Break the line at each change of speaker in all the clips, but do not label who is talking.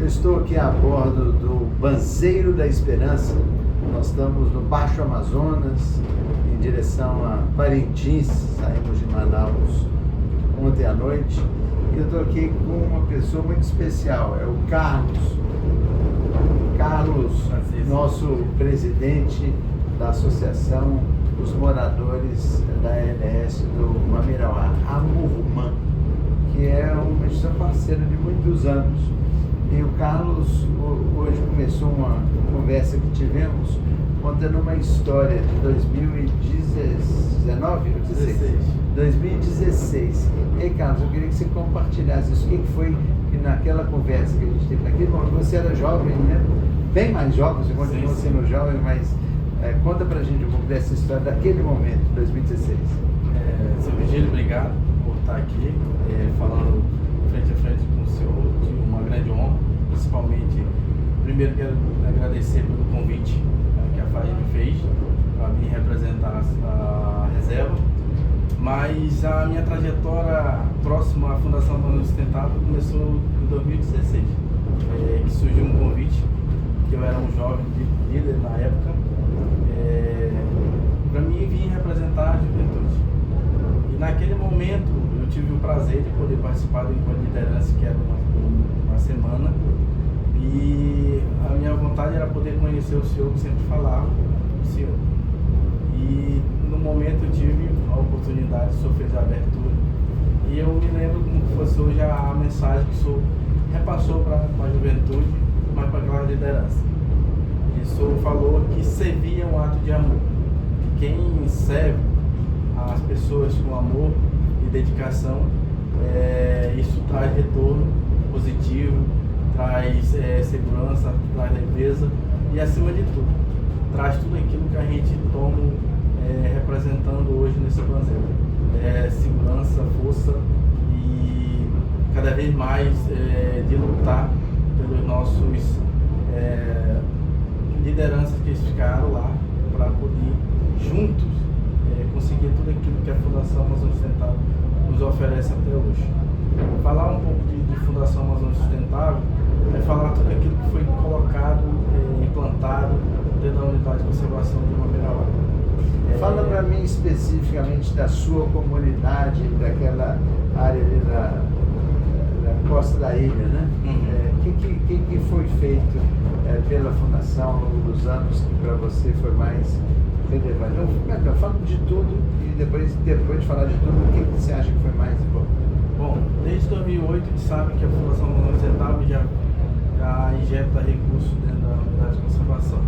Eu estou aqui a bordo do Banzeiro da Esperança. Nós estamos no Baixo Amazonas, em direção a Parintins. Saímos de Manaus ontem à noite. E eu estou aqui com uma pessoa muito especial, é o Carlos. Carlos, nosso presidente da Associação dos Moradores da ANS do Mamirauá, Amurumã, que é uma instituição parceira de muitos anos. E o Carlos hoje começou uma conversa que tivemos contando uma história de 2019 ou 2016? 2016. E aí, Carlos, eu queria que você compartilhasse isso. O que foi que naquela conversa que a gente teve naquele momento, você era jovem, né? Bem mais jovem, você continua sendo jovem, mas conta pra gente um pouco dessa história daquele momento, 2016.
Seu Virgílio, obrigado por estar aqui falando frente a frente com o senhor, de uma grande honra. Principalmente, primeiro quero agradecer pelo convite que a FAI me fez para vir representar a reserva, mas a minha trajetória próxima à Fundação Amazônia Sustentável começou em 2016, que surgiu um convite, que eu era um jovem líder na época, para mim vir representar a juventude. E naquele momento eu tive o prazer de poder participar do encontro de liderança, que era uma semana, e a minha vontade era poder conhecer o senhor, que sempre falava do senhor. E no momento eu tive a oportunidade, o senhor fez a abertura, e eu me lembro como fosse hoje a mensagem que o senhor repassou para a juventude, mas para aquela liderança. E o senhor falou que servia um ato de amor. Quem serve as pessoas com amor e dedicação, isso traz retorno positivo, traz segurança, traz leveza e, acima de tudo, traz tudo aquilo que a gente toma representando hoje nesse Banzeiro. Segurança, força e cada vez mais de lutar pelos nossos lideranças que ficaram lá para poder juntos conseguir tudo aquilo que a Fundação Amazônia Sustentável nos oferece até hoje. Falar um pouco de Fundação Amazônia Sustentável é falar tudo aquilo que foi colocado, implantado dentro da unidade de conservação de Mamirauá.
Fala para mim especificamente da sua comunidade, daquela área ali da costa da ilha, né? O que foi feito pela Fundação ao longo dos anos que para você foi mais relevante? Não, fala de tudo e depois de falar de tudo, o que você acha que foi mais importante?
Bom, desde 2008 a gente sabe que a Fundação Amazônia Sustentável já injeta recursos dentro da unidade de conservação.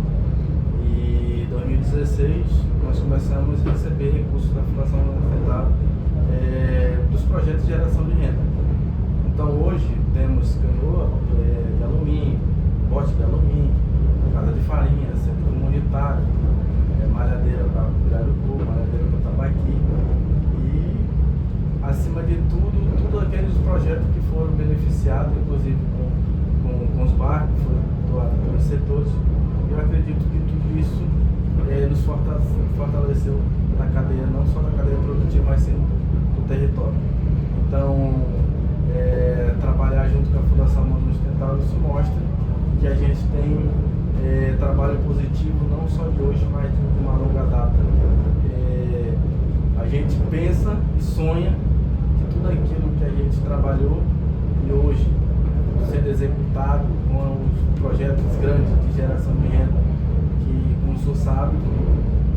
E em 2016 nós começamos a receber recursos da Fundação Amazônia Sustentável dos projetos de geração de renda. Então hoje temos canoa de alumínio, bote de alumínio, casa de farinha, centro comunitário, malhadeira para Pirarucu, malhadeira para Tambaqui e, acima de tudo, todos aqueles projetos que foram beneficiados, inclusive com os barcos, que foram doados pelos setores. Eu acredito que tudo isso nos fortaleceu na cadeia, não só na cadeia produtiva, mas sim no território. Então, trabalhar junto com a Fundação Amazônia Sustentável, isso mostra que a gente tem trabalho positivo não só de hoje, mas de uma longa data. A gente pensa e sonha que tudo aquilo que a gente trabalhou e hoje sendo executado com os projetos grandes de geração de renda, que, como o senhor sabe,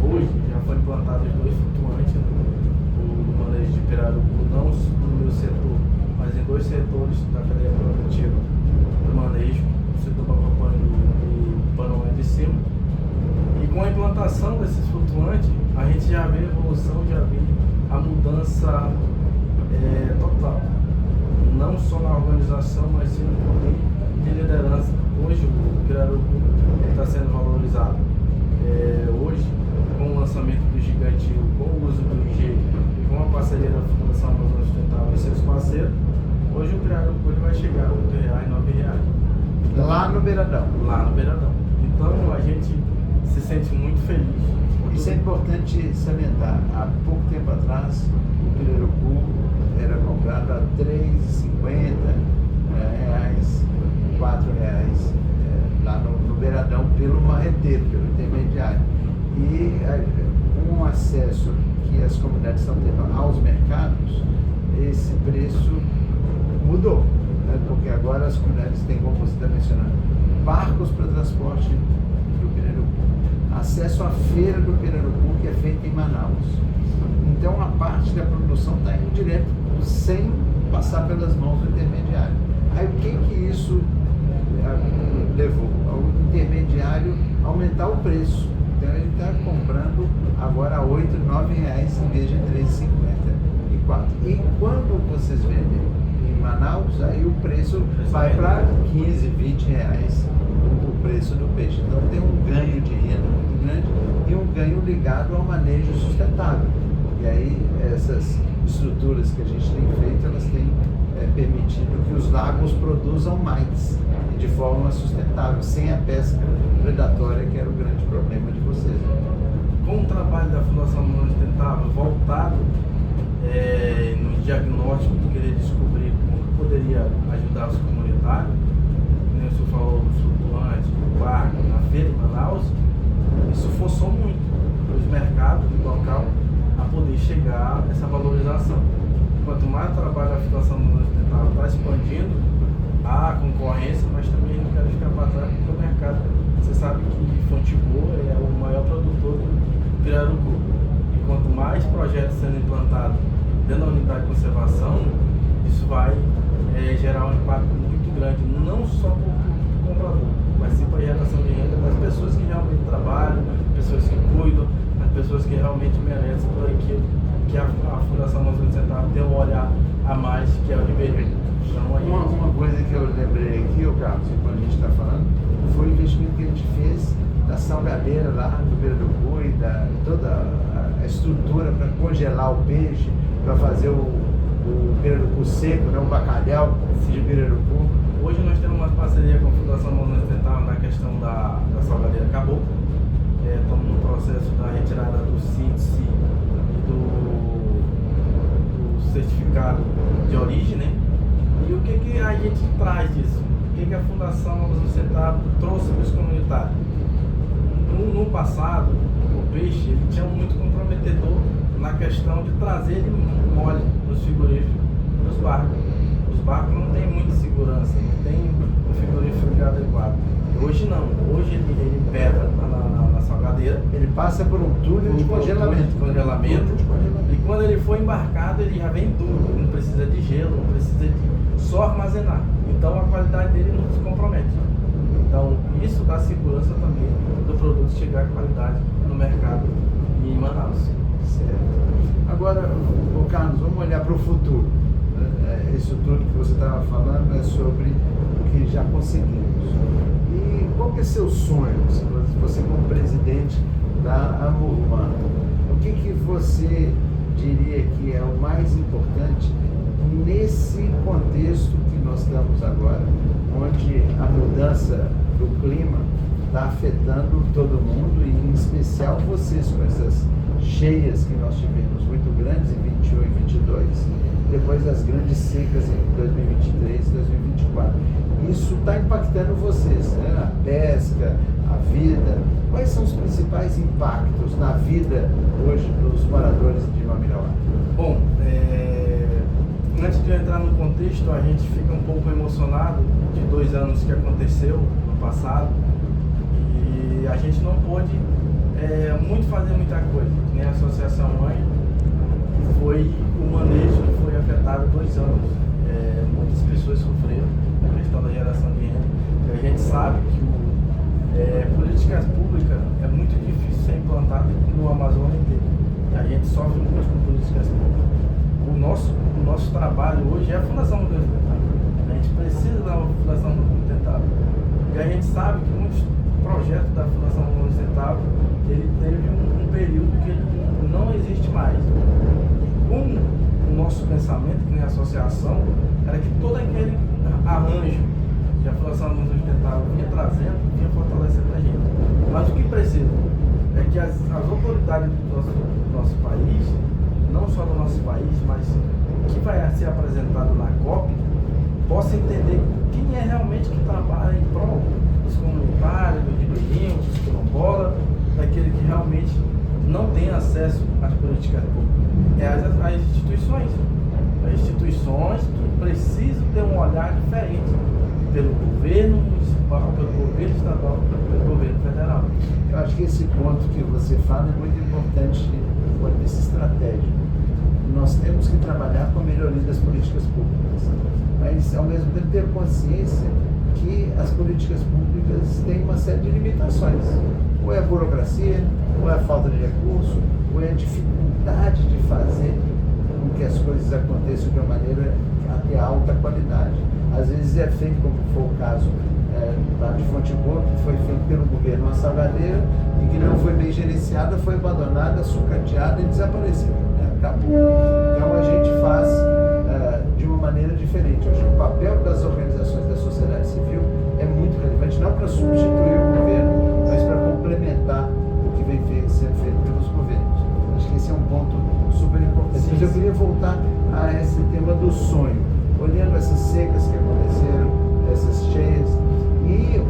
hoje já foram implantados 2 flutuantes no manejo de Pirarucu, não no meu setor, mas em 2 setores da cadeia produtiva do manejo, o setor Bacopan e Panoé de cima. E com a implantação desses flutuantes, a gente já vê a evolução, já vê a mudança total. Não só na organização, mas sim no poder de liderança. Hoje o Pirarucu está sendo valorizado. Hoje, com o lançamento do Gigantil, com o uso do IG e com a parceria da Fundação Amazônia Sustentável e seus parceiros, hoje o Pirarucu vai chegar a R$ 8, R$ 9.
Lá no Beiradão.
Lá no Beiradão. Então a gente se sente muito feliz.
Isso é importante salientar. Há pouco tempo atrás, o Pirarucu era comprado a R$ 3,50, R$ 4. inteiro, pelo intermediário. E com o acesso que as comunidades estão tendo aos mercados, esse preço mudou, né? Porque agora as comunidades têm, como você está mencionando, barcos para transporte do pirarucu, acesso à feira do pirarucu, que é feita em Manaus. Então a parte da produção está indo direto, sem passar pelas mãos do intermediário. Aí o que isso levou? Ao intermediário aumentar o preço. Então ele está comprando agora a R$ 8, R$ 9 em vez de R$ 3,50 e R$ 4. E quando vocês vendem em Manaus, aí o preço vai para R$ 15, R$ 20 o preço do peixe. Então tem um ganho de renda muito grande e um ganho ligado ao manejo sustentável. E aí essas estruturas que a gente tem feito, elas têm permitido que os lagos produzam mais de forma sustentável, sem a pesca predatória, que era o grande problema de vocês.
Com o trabalho da Fundação Amazônia Sustentável voltado no diagnóstico de querer descobrir como que poderia ajudar os comunitários, como o senhor falou do flutuante, do barco, na feira de Manaus, isso forçou muito os mercados do local a poder chegar a essa valorização. Quanto mais o trabalho da Fundação Amazônia Sustentável está expandindo, a concorrência, mas também não quero ficar para trás porque o mercado, você sabe que Fontibô é o maior produtor do pirarucu. E quanto mais projetos sendo implantados dentro da unidade de conservação, isso vai gerar um impacto muito grande, não só para o comprador, mas sim para a geração de renda das pessoas que realmente trabalham, pessoas que cuidam, as pessoas que realmente merecem por aquilo que a Fundação Amazônia Sustentável tem um olhar a mais, que é o ribeirinho.
Uma coisa que eu lembrei aqui, Carlos, quando a gente está falando, foi o investimento que a gente fez da salgadeira lá do pirarucu e toda a estrutura para congelar o peixe, para fazer o pirarucu seco, né, o bacalhau de pirarucu.
Hoje nós temos uma parceria com a Fundação Amazônia Sustentável na questão da salgadeira caboclo. Estamos no processo da retirada do CITES e do certificado de origem, né? E o que a gente traz disso? O que a Fundação Amazônia Sustentável trouxe para os comunitários? No passado, o peixe ele tinha muito comprometedor na questão de trazer ele mole nos frigoríficos dos barcos. Os barcos não têm muita segurança, não tem um frigorífico adequado. Hoje não, hoje ele pedra na salgadeira.
Ele passa por um túnel de congelamento.
E quando ele for embarcado, ele já vem duro, não precisa de gelo, não precisa de só armazenar. Então a qualidade dele não se compromete. Então isso dá segurança também do produto chegar com qualidade no mercado e em Manaus.
Certo. Agora, Carlos, vamos olhar para o futuro. Isso tudo que você estava falando é sobre o que já conseguimos. E qual que é seu sonho, você como presidente da Amurban? O que você diria que é o mais importante nesse contexto que nós estamos agora, onde a mudança do clima está afetando todo mundo e em especial vocês com essas cheias que nós tivemos muito grandes em 21 e 22, depois das grandes secas em 2023 e 2024. Isso está impactando vocês, né? A pesca, a vida. Quais são os principais impactos na vida hoje dos moradores de Mamirauá?
Bom, antes de eu entrar no contexto, a gente fica um pouco emocionado de 2 anos que aconteceu no passado e a gente não pôde fazer muita coisa. Nem a Associação Mãe foi o manejo que foi afetado 2 anos. Muitas pessoas sofreram a questão da geração de renda. E a gente sabe que políticas públicas é muito difícil ser implantado no Amazonas inteiro. A gente sofre muito com políticas públicas. O nosso trabalho hoje é a Fundação Amazônia Sustentável. A gente precisa da Fundação Amazônia Sustentável. E a gente sabe que muitos projetos da Fundação Amazônia Sustentável ele teve um período que ele não existe mais. E com o nosso pensamento, que nem a associação, era que todo aquele arranjo que a Fundação Amazônia Sustentável vinha trazendo, vinha fortalecendo a gente. Mas o que precisa é que as autoridades do nosso país, não só do nosso país, mas que vai ser apresentado na COP, possa entender quem é realmente que trabalha em prol dos comunitários, dos ribeirinhos, dos quilombolas, instituições que precisam ter um olhar diferente pelo governo municipal, pelo governo estadual, pelo governo federal.
Eu acho que esse ponto que você fala é muito importante do ponto de vista estratégico. Nós temos que trabalhar com a melhoria das políticas públicas, mas ao mesmo tempo ter consciência que as políticas públicas têm uma série de limitações. Ou é a burocracia, ou é a falta de recurso, ou é a dificuldade de fazer com que as coisas aconteçam de uma maneira a ter alta qualidade. Às vezes é feito, como foi o caso lá de Fonte Boa, que foi feito pelo governo uma salgadeira e que não foi bem gerenciada, foi abandonada, sucateada e desapareceu. Acabou. Então a gente faz de uma maneira diferente. Eu acho que o papel das organizações da sociedade civil é muito relevante, não para substituir o governo, mas para complementar o que vem sendo feito pelos governos. Acho que esse é um ponto super importante. Mas eu queria voltar a esse tema do sonho, olhando essas secas que aconteceram, essas cheias, e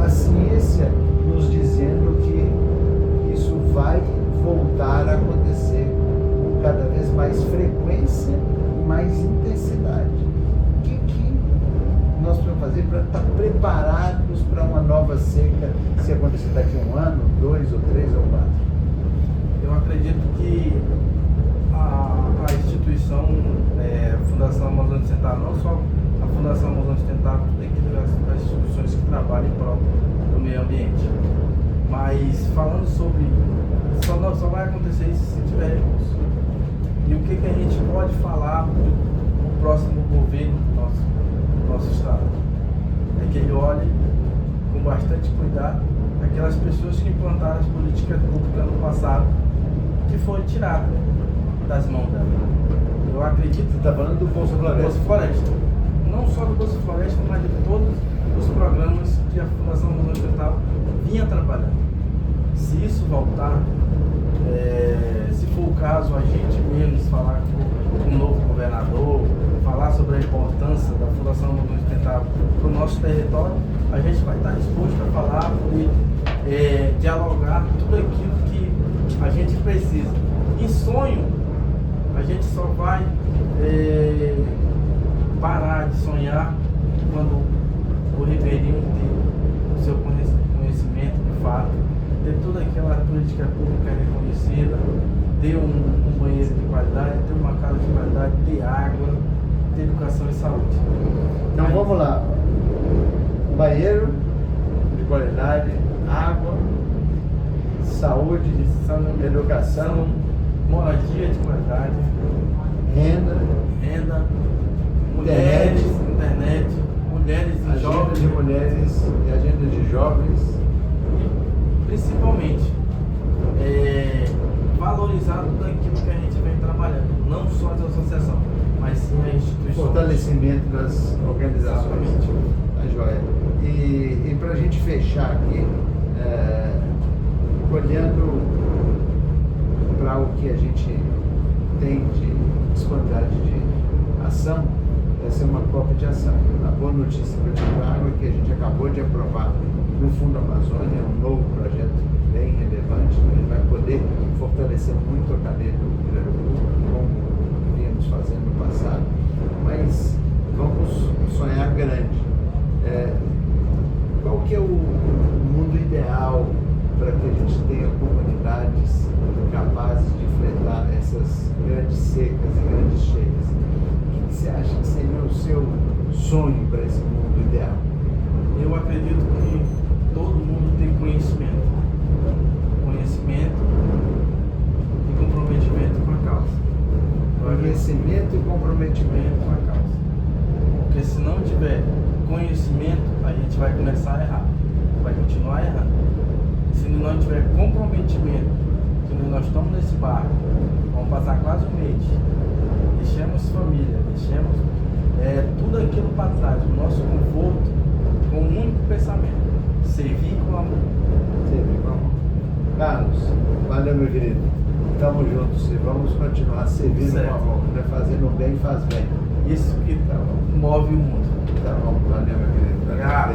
a ciência nos dizendo que isso vai voltar a acontecer com cada vez mais frequência e mais intensidade. O que nós precisamos fazer para estar preparados para uma nova seca, se acontecer daqui a 1 ano, 2 ou 3 ou 4?
Eu acredito que a instituição Fundação Amazônia Sustentável, não só a Fundação Amazônia Sustentável, tem que ligar as instituições que trabalham em prol do meio ambiente. Mas falando sobre, só vai acontecer isso se tiver recurso. E o que a gente pode falar do próximo governo do nosso estado? É que ele olhe com bastante cuidado aquelas pessoas que implantaram as políticas públicas no passado, que foi tirada das mãos dela. Eu acredito. Você
está falando do Bolsa Floresta?
Bolsa Floresta. Não só do Bolsa Floresta, mas de todos os programas que a Fundação Amazônia Sustentável vinha trabalhando. Se isso voltar, se for o caso, a gente mesmo falar com o novo governador, falar sobre a importância da Fundação Amazônia Sustentável para o nosso território, a gente vai estar disposto a falar, poder dialogar tudo aquilo que a gente precisa. Em sonho, a gente só vai parar de sonhar quando o ribeirinho ter o seu conhecimento de fato, ter toda aquela política pública reconhecida, ter um banheiro de qualidade, ter uma casa de qualidade, ter água, ter educação e saúde.
Então vamos lá. Banheiro de qualidade, água, saúde, educação,
moradia de qualidade,
renda,
mulheres, internet, mulheres e jovens.
Agenda de mulheres e agenda de jovens.
E principalmente valorizar tudo aquilo que a gente vem trabalhando, não só as associações, mas sim a instituição.
Fortalecimento das organizações. Tá joia. E para a gente fechar aqui, olhando para o que a gente tem de disponibilidade de ação, essa é uma cópia de ação. A boa notícia para o Água é que a gente acabou de aprovar no Fundo Amazônia um novo projeto bem relevante, que vai poder fortalecer muito a cadeia do pirarucu, como viemos fazendo no passado, mas vamos sonhar grande. Qual que é o mundo ideal para que a gente tenha comunidades capazes de enfrentar essas grandes secas e grandes cheias? O que você acha que seria o seu sonho para esse mundo ideal?
Eu acredito que todo mundo tem conhecimento e comprometimento com a causa.
Conhecimento e comprometimento
com a causa. Porque se não tiver conhecimento, a gente vai começar a errar, vai continuar errando. Se não tiver comprometimento, que nós estamos nesse barco, vamos passar quase um mês, deixemos família, deixemos tudo aquilo para trás, o nosso conforto, com um único pensamento: servir com amor.
Servir com amor. Carlos, valeu, meu querido. Tamo juntos e vamos continuar servindo com amor. Fazendo bem faz bem.
Isso que move o mundo.
Tá bom, valeu, meu querido. Obrigado.